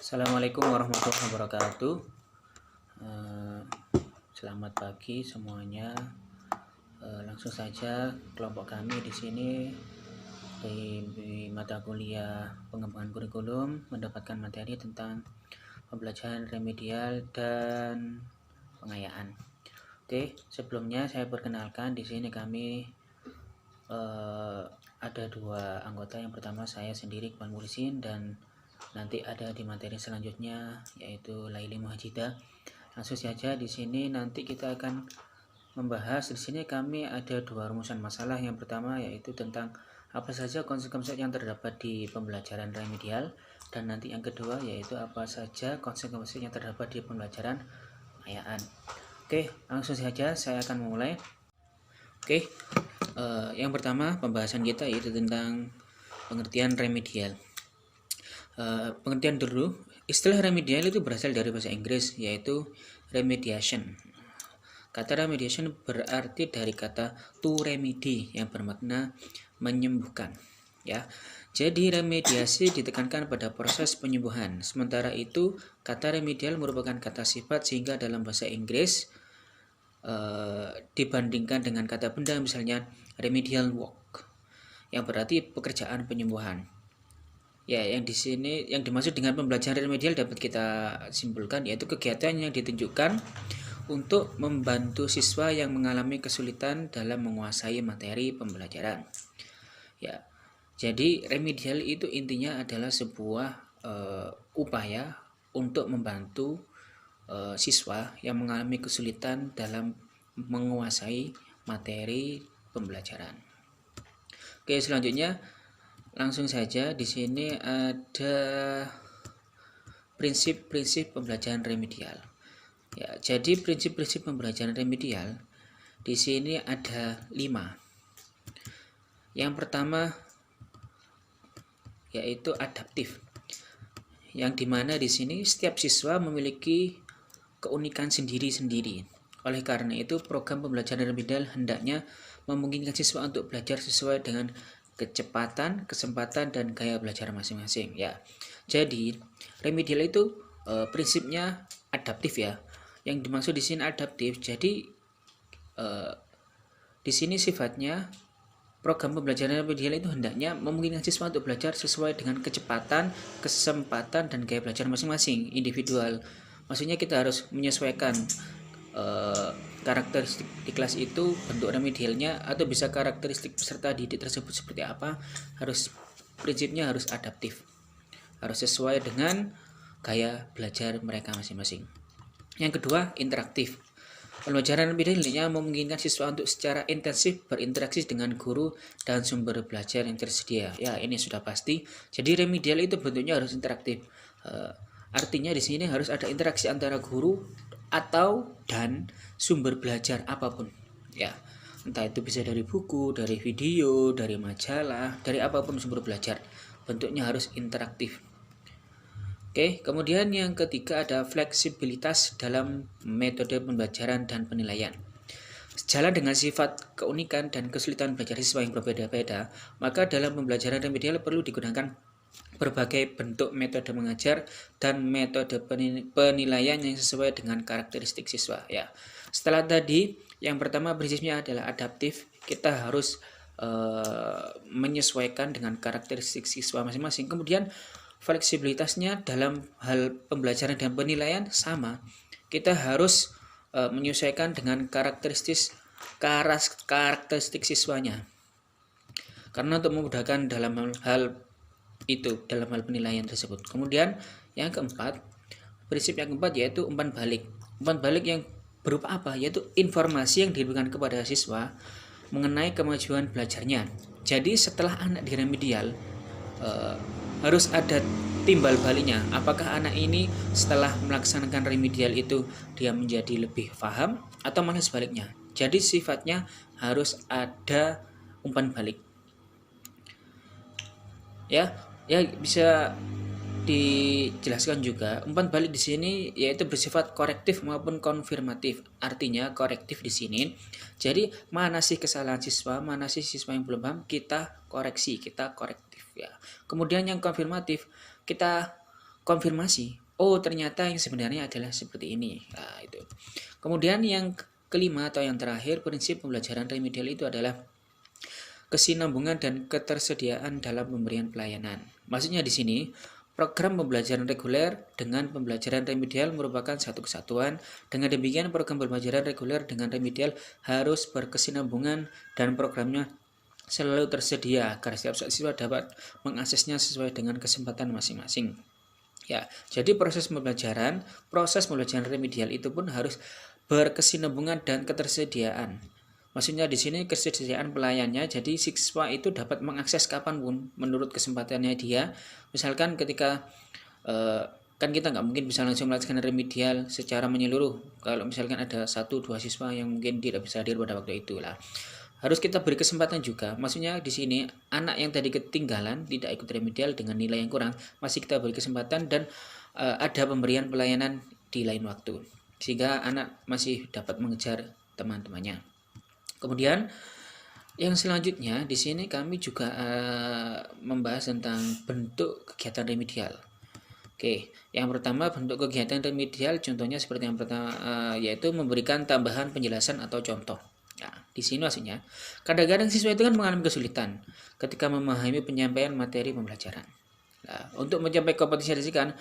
Assalamualaikum warahmatullahi wabarakatuh. Eh, Selamat pagi semuanya. Langsung saja kelompok kami di sini di mata kuliah pengembangan kurikulum mendapatkan materi tentang pembelajaran remedial dan pengayaan. Oke, sebelumnya saya perkenalkan di sini kami ada dua anggota. Yang pertama saya sendiri Iqbal Mursin dan nanti ada di materi selanjutnya yaitu Laili Muhajidah. Langsung saja di sini nanti kita akan membahas. Di sini kami ada dua rumusan masalah. Yang pertama yaitu tentang apa saja konsep-konsep yang terdapat di pembelajaran remedial, dan nanti yang kedua yaitu apa saja konsep-konsep yang terdapat di pembelajaran pengayaan. Oke, langsung saja saya akan memulai. Oke, yang pertama pembahasan kita yaitu tentang pengertian remedial. Pengertian dulu, istilah remedial itu berasal dari bahasa Inggris yaitu remediation. Kata remediation berarti dari kata to remedy yang bermakna menyembuhkan. Ya, jadi remediasi ditekankan pada proses penyembuhan. Sementara itu, kata remedial merupakan kata sifat sehingga dalam bahasa Inggris dibandingkan dengan kata benda, misalnya remedial work, yang berarti pekerjaan penyembuhan. Ya, yang di sini yang dimaksud dengan pembelajaran remedial dapat kita simpulkan yaitu kegiatan yang ditunjukkan untuk membantu siswa yang mengalami kesulitan dalam menguasai materi pembelajaran. Ya, jadi remedial itu intinya adalah sebuah upaya untuk membantu siswa yang mengalami kesulitan dalam menguasai materi pembelajaran. Oke, selanjutnya langsung saja di sini ada prinsip-prinsip pembelajaran remedial. Ya, jadi prinsip-prinsip pembelajaran remedial di sini ada 5. Yang pertama yaitu adaptif, yang dimana di sini setiap siswa memiliki keunikan sendiri-sendiri. Oleh karena itu, program pembelajaran remedial hendaknya memungkinkan siswa untuk belajar sesuai dengan kecepatan, kesempatan, dan gaya belajar masing-masing. Ya, jadi remedial itu prinsipnya adaptif ya. Yang dimaksud di sini adaptif. Jadi di sini sifatnya program pembelajaran remedial itu hendaknya memungkinkan siswa untuk belajar sesuai dengan kecepatan, kesempatan, dan gaya belajar masing-masing individual. Maksudnya kita harus menyesuaikan karakteristik di kelas itu, bentuk remedialnya, atau bisa karakteristik peserta didik tersebut seperti apa. Prinsipnya harus adaptif, harus sesuai dengan gaya belajar mereka masing-masing. Yang kedua, interaktif. Pembelajaran remedial hendaknya memungkinkan siswa untuk secara intensif berinteraksi dengan guru dan sumber belajar yang tersedia. Ya, ini sudah pasti. Jadi remedial itu bentuknya harus interaktif. Artinya di sini harus ada interaksi antara guru dan sumber belajar apapun. Ya, entah itu bisa dari buku, dari video, dari majalah, dari apapun sumber belajar. Bentuknya harus interaktif. Oke, kemudian yang ketiga ada fleksibilitas dalam metode pembelajaran dan penilaian. Sejalan dengan sifat keunikan dan kesulitan belajar siswa yang berbeda-beda, maka dalam pembelajaran remedial perlu digunakan berbagai bentuk metode mengajar dan metode penilaian yang sesuai dengan karakteristik siswa. Ya, setelah tadi yang pertama prinsipnya adalah adaptif. Kita harus menyesuaikan dengan karakteristik siswa masing-masing. Kemudian fleksibilitasnya dalam hal pembelajaran dan penilaian sama. Kita harus menyesuaikan dengan karakteristik siswanya. Karena untuk memudahkan dalam hal itu, dalam hal penilaian tersebut. Kemudian yang keempat, prinsip yang keempat yaitu umpan balik. Umpan balik yang berupa apa? Yaitu informasi yang diberikan kepada siswa mengenai kemajuan belajarnya. Jadi setelah anak di remedial harus ada timbal baliknya. Apakah anak ini setelah melaksanakan remedial itu dia menjadi lebih paham atau malah sebaliknya. Jadi sifatnya harus ada umpan balik. Ya bisa dijelaskan juga umpan balik di sini yaitu bersifat korektif maupun konfirmatif. Artinya korektif di sini, jadi mana sih kesalahan siswa, mana sih siswa yang belum paham, kita koreksi, kita korektif ya. Kemudian yang konfirmatif, kita konfirmasi, oh ternyata yang sebenarnya adalah seperti ini. Nah, itu. Kemudian yang kelima atau yang terakhir, prinsip pembelajaran remedial itu adalah kesinambungan dan ketersediaan dalam pemberian pelayanan. Maksudnya di sini, program pembelajaran reguler dengan pembelajaran remedial merupakan satu kesatuan. Dengan demikian, program pembelajaran reguler dengan remedial harus berkesinambungan dan programnya selalu tersedia agar setiap siswa dapat mengaksesnya sesuai dengan kesempatan masing-masing. Ya, jadi proses pembelajaran remedial itu pun harus berkesinambungan dan ketersediaan. Maksudnya di sini kesediaan pelayannya, jadi siswa itu dapat mengakses kapanpun menurut kesempatannya dia. Misalkan ketika kan kita nggak mungkin bisa langsung melaksanakan remedial secara menyeluruh. Kalau misalkan ada 1-2 siswa yang mungkin tidak bisa hadir pada waktu itu lah. Harus kita beri kesempatan juga. Maksudnya di sini anak yang tadi ketinggalan tidak ikut remedial dengan nilai yang kurang, masih kita beri kesempatan dan ada pemberian pelayanan di lain waktu. Sehingga anak masih dapat mengejar teman-temannya. Kemudian yang selanjutnya di sini kami juga membahas tentang bentuk kegiatan remedial. Oke, yang pertama bentuk kegiatan remedial contohnya seperti yang pertama yaitu memberikan tambahan penjelasan atau contoh. Nah, di sini maksudnya kadang-kadang siswa itu kan mengalami kesulitan ketika memahami penyampaian materi pembelajaran. Nah, untuk mencapai kompetensi kan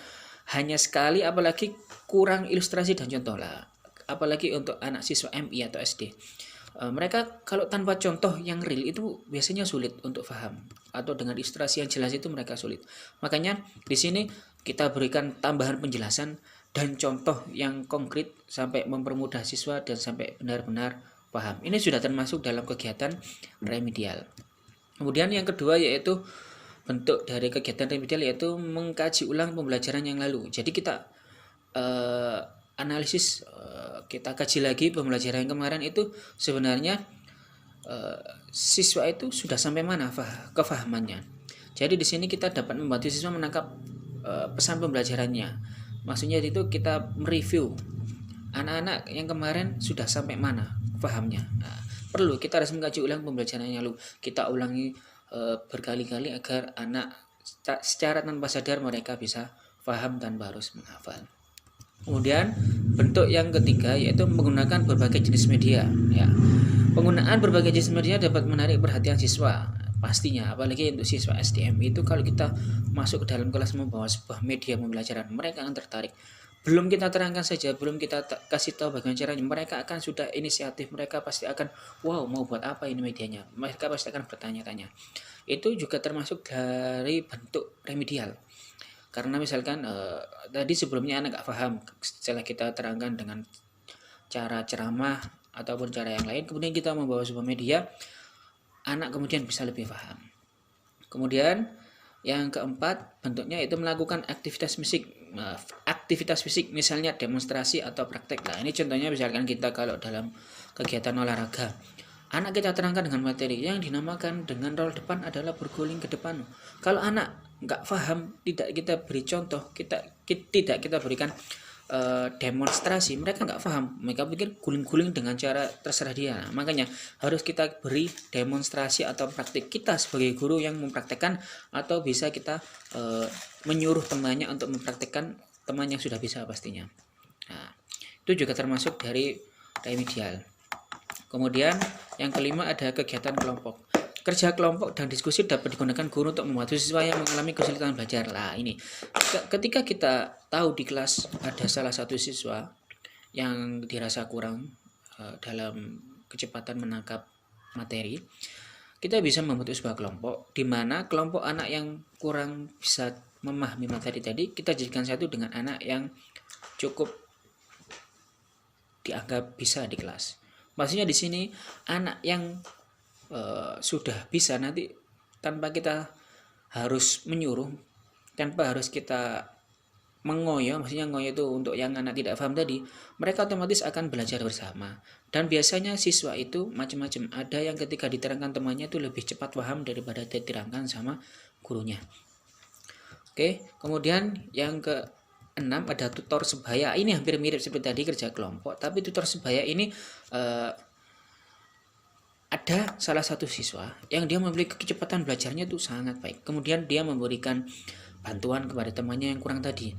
hanya sekali, apalagi kurang ilustrasi dan contoh lah. Apalagi untuk anak siswa MI atau SD. Mereka kalau tanpa contoh yang real itu biasanya sulit untuk paham, atau dengan ilustrasi yang jelas itu mereka sulit. Makanya di sini kita berikan tambahan penjelasan dan contoh yang konkret sampai mempermudah siswa dan sampai benar-benar paham. Ini sudah termasuk dalam kegiatan remedial. Kemudian yang kedua yaitu bentuk dari kegiatan remedial yaitu mengkaji ulang pembelajaran yang lalu. Jadi kita analisis, kita kaji lagi pembelajaran yang kemarin itu sebenarnya siswa itu sudah sampai mana kefahamannya. Jadi di sini kita dapat membantu siswa menangkap pesan pembelajarannya. Maksudnya itu kita mereview anak-anak yang kemarin sudah sampai mana pahamnya. Nah, perlu kita harus mengkaji ulang pembelajarannya lalu. Kita ulangi berkali-kali agar anak secara tanpa sadar mereka bisa paham tanpa harus menghafal. Kemudian bentuk yang ketiga yaitu menggunakan berbagai jenis media. Ya, penggunaan berbagai jenis media dapat menarik perhatian siswa pastinya, apalagi untuk siswa SDM itu kalau kita masuk ke dalam kelas membawa sebuah media pembelajaran mereka akan tertarik. Belum kita terangkan saja, belum kita kasih tahu bagaimana caranya, mereka akan sudah inisiatif, mereka pasti akan wow mau buat apa ini medianya, mereka pasti akan bertanya-tanya. Itu juga termasuk dari bentuk remedial. Karena misalkan tadi sebelumnya anak gak paham, setelah kita terangkan dengan cara ceramah ataupun cara yang lain, kemudian kita membawa sebuah media, anak kemudian bisa lebih paham. Kemudian yang keempat bentuknya itu melakukan aktivitas fisik, misalnya demonstrasi atau praktek. Nah ini contohnya misalkan kita kalau dalam kegiatan olahraga, anak kita terangkan dengan materi yang dinamakan dengan roll depan adalah berguling ke depan. Kalau anak nggak paham, tidak kita beri contoh, tidak kita berikan demonstrasi, mereka nggak paham, mereka pikir guling-guling dengan cara terserah dia. Nah, makanya harus kita beri demonstrasi atau praktik, kita sebagai guru yang mempraktekkan atau bisa kita menyuruh temannya untuk mempraktekkan, teman yang sudah bisa pastinya. Nah, itu juga termasuk dari remedial. Kemudian yang kelima ada kegiatan kelompok. Kerja kelompok dan diskusi dapat digunakan guru untuk membantu siswa yang mengalami kesulitan belajar. Lah ini, ketika kita tahu di kelas ada salah satu siswa yang dirasa kurang dalam kecepatan menangkap materi, kita bisa membentuk sebuah kelompok, di mana kelompok anak yang kurang bisa memahami materi tadi kita jadikan satu dengan anak yang cukup dianggap bisa di kelas. Maksudnya di sini anak yang sudah bisa nanti tanpa kita harus menyuruh, tanpa harus kita mengoyo, maksudnya ngoyo itu untuk yang anak tidak paham tadi, mereka otomatis akan belajar bersama. Dan biasanya siswa itu macam-macam, ada yang ketika diterangkan temannya itu lebih cepat paham daripada diterangkan sama gurunya. Oke, kemudian yang ke-6 ada tutor sebaya. Ini hampir mirip seperti tadi kerja kelompok, tapi tutor sebaya ini ada salah satu siswa yang dia memiliki kecepatan belajarnya itu sangat baik. Kemudian dia memberikan bantuan kepada temannya yang kurang tadi.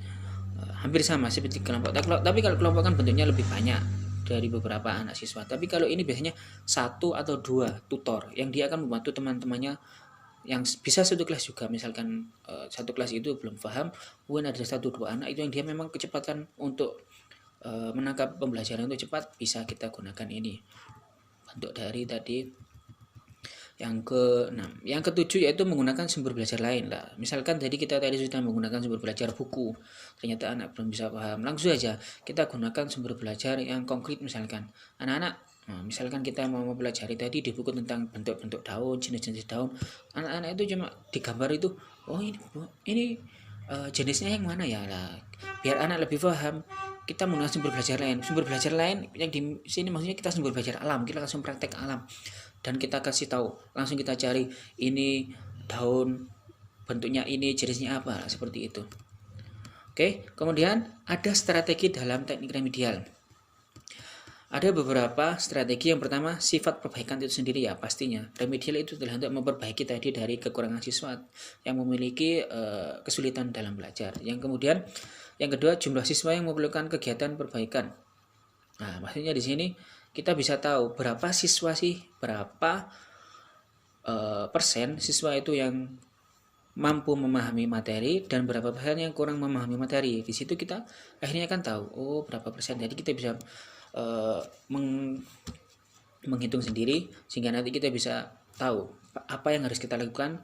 Hampir sama seperti kelompok, tapi kalau kelompok kan bentuknya lebih banyak dari beberapa anak siswa. Tapi kalau ini biasanya 1 atau 2 tutor yang dia akan membantu teman-temannya yang bisa satu kelas juga. Misalkan satu kelas itu belum paham, kemudian ada 1-2 anak itu yang dia memang kecepatan untuk menangkap pembelajaran itu cepat, bisa kita gunakan ini bentuk dari tadi. Yang ke-6, yang ke-7 yaitu menggunakan sumber belajar lain lah. Misalkan tadi kita sudah menggunakan sumber belajar buku, ternyata anak belum bisa paham, langsung aja kita gunakan sumber belajar yang konkret. Misalkan anak-anak, misalkan kita mau mempelajari tadi di buku tentang bentuk-bentuk daun, jenis-jenis daun, anak-anak itu cuma digambar itu, oh ini jenisnya yang mana ya lah. Biar anak lebih paham, kita menggunakan sumber belajar lain. Sumber belajar lain yang di sini maksudnya kita sumber belajar alam, kita langsung praktek alam. Dan kita kasih tahu, langsung kita cari ini daun bentuknya ini, jenisnya apa, seperti itu. Oke, kemudian ada strategi dalam teknik remedial. Ada beberapa strategi. Yang pertama, sifat perbaikan itu sendiri ya pastinya. Remedial itu adalah untuk memperbaiki tadi dari kekurangan siswa yang memiliki kesulitan dalam belajar. Yang kedua, jumlah siswa yang memerlukan kegiatan perbaikan. Nah, maksudnya di sini kita bisa tahu berapa persen siswa itu yang mampu memahami materi dan berapa persen yang kurang memahami materi. Di situ kita akhirnya kan tahu, oh berapa persen. Jadi kita bisa menghitung sendiri sehingga nanti kita bisa tahu apa yang harus kita lakukan,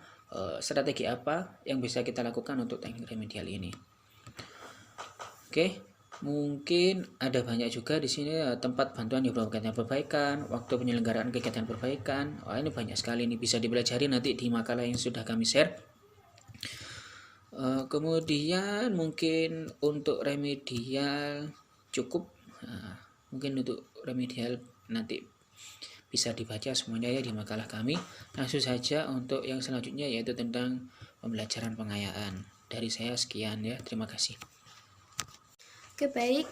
strategi apa yang bisa kita lakukan untuk teknik remedial ini. Oke. Mungkin ada banyak juga di sini tempat bantuan yang berkaitan perbaikan, waktu penyelenggaraan kegiatan perbaikan. Ini banyak sekali, ini bisa dipelajari nanti di makalah yang sudah kami share. Kemudian mungkin untuk remedial cukup. Mungkin untuk remedial nanti bisa dibaca semuanya ya di makalah kami. Langsung saja untuk yang selanjutnya yaitu tentang pembelajaran pengayaan. Dari saya sekian ya, terima kasih. Oke, baik,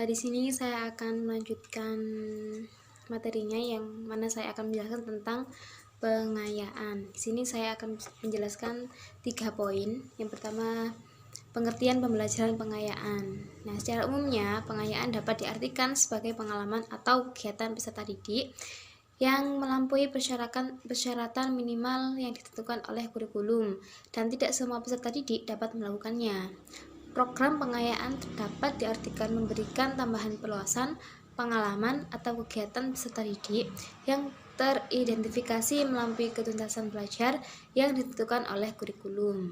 di sini saya akan melanjutkan materinya yang mana saya akan menjelaskan tentang pengayaan. Di sini saya akan menjelaskan 3 poin. Yang pertama, pengertian pembelajaran pengayaan. Nah, secara umumnya pengayaan dapat diartikan sebagai pengalaman atau kegiatan peserta didik yang melampaui persyaratan minimal yang ditentukan oleh kurikulum dan tidak semua peserta didik dapat melakukannya. Program pengayaan dapat diartikan memberikan tambahan perluasan, pengalaman, atau kegiatan peserta didik yang teridentifikasi melampaui ketuntasan belajar yang ditentukan oleh kurikulum.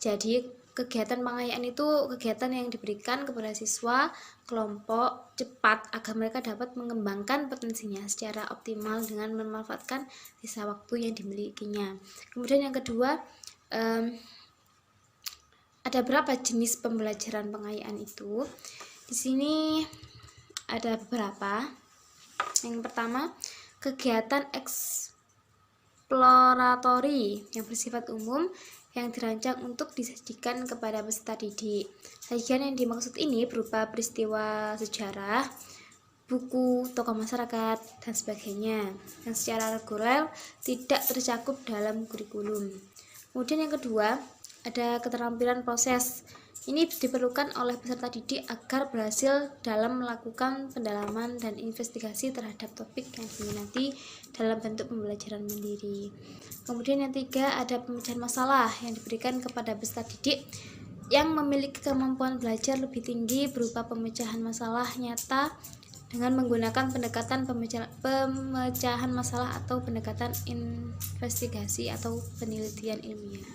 Jadi, kegiatan pengayaan itu kegiatan yang diberikan kepada siswa kelompok cepat agar mereka dapat mengembangkan potensinya secara optimal dengan memanfaatkan sisa waktu yang dimilikinya. Kemudian yang kedua, ada berapa jenis pembelajaran pengayaan itu? Di sini ada beberapa. Yang pertama, kegiatan eksploratory yang bersifat umum yang dirancang untuk disajikan kepada peserta didik. Sajian yang dimaksud ini berupa peristiwa sejarah, buku, tokoh masyarakat, dan sebagainya yang secara reguler tidak tercakup dalam kurikulum. Kemudian yang kedua, ada keterampilan proses. Ini diperlukan oleh peserta didik agar berhasil dalam melakukan pendalaman dan investigasi terhadap topik yang diminati dalam bentuk pembelajaran mandiri. Kemudian yang ketiga, ada pemecahan masalah yang diberikan kepada peserta didik yang memiliki kemampuan belajar lebih tinggi berupa pemecahan masalah nyata dengan menggunakan pendekatan pemecahan masalah atau pendekatan investigasi atau penelitian ilmiah.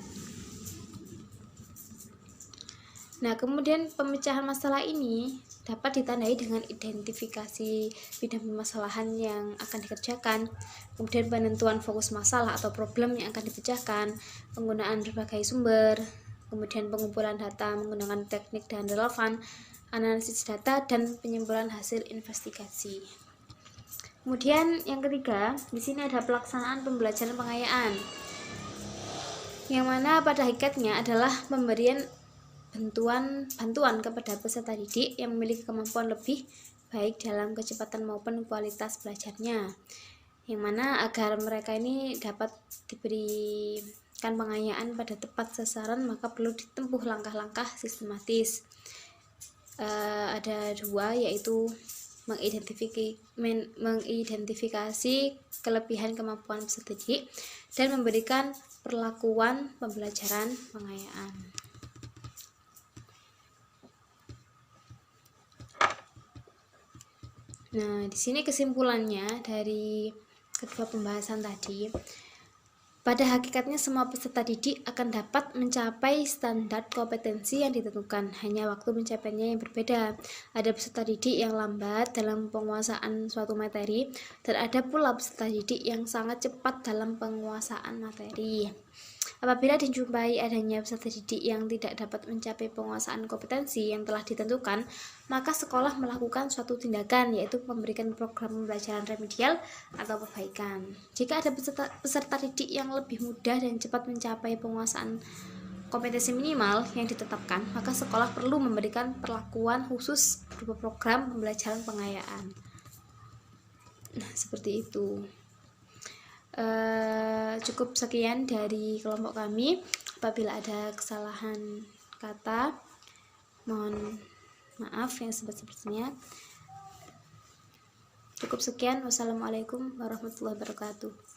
Nah, kemudian pemecahan masalah ini dapat ditandai dengan identifikasi bidang permasalahan yang akan dikerjakan, kemudian penentuan fokus masalah atau problem yang akan dipecahkan, penggunaan berbagai sumber, kemudian pengumpulan data menggunakan teknik dan relevan, analisis data, dan penyimpulan hasil investigasi. Kemudian yang ketiga, di sini ada pelaksanaan pembelajaran pengayaan, yang mana pada hakikatnya adalah pemberian bantuan kepada peserta didik yang memiliki kemampuan lebih baik dalam kecepatan maupun kualitas belajarnya, yang mana agar mereka ini dapat diberi menempatkan pengayaan pada tepat sasaran, maka perlu ditempuh langkah-langkah sistematis. Ada dua, yaitu mengidentifikasi kelebihan kemampuan peserta didik dan memberikan perlakuan pembelajaran pengayaan. Nah, di sini kesimpulannya dari kedua pembahasan tadi. Pada hakikatnya semua peserta didik akan dapat mencapai standar kompetensi yang ditentukan, hanya waktu mencapainya yang berbeda. Ada peserta didik yang lambat dalam penguasaan suatu materi, dan ada pula peserta didik yang sangat cepat dalam penguasaan materi. Apabila dijumpai adanya peserta didik yang tidak dapat mencapai penguasaan kompetensi yang telah ditentukan, maka sekolah melakukan suatu tindakan, yaitu memberikan program pembelajaran remedial atau perbaikan. Jika ada peserta didik yang lebih mudah dan cepat mencapai penguasaan kompetensi minimal yang ditetapkan, maka sekolah perlu memberikan perlakuan khusus berupa program pembelajaran pengayaan. Nah, seperti itu. Cukup sekian dari kelompok kami. Apabila ada kesalahan kata, mohon maaf yang sebesar-besarnya. Cukup sekian. Wassalamualaikum warahmatullahi wabarakatuh.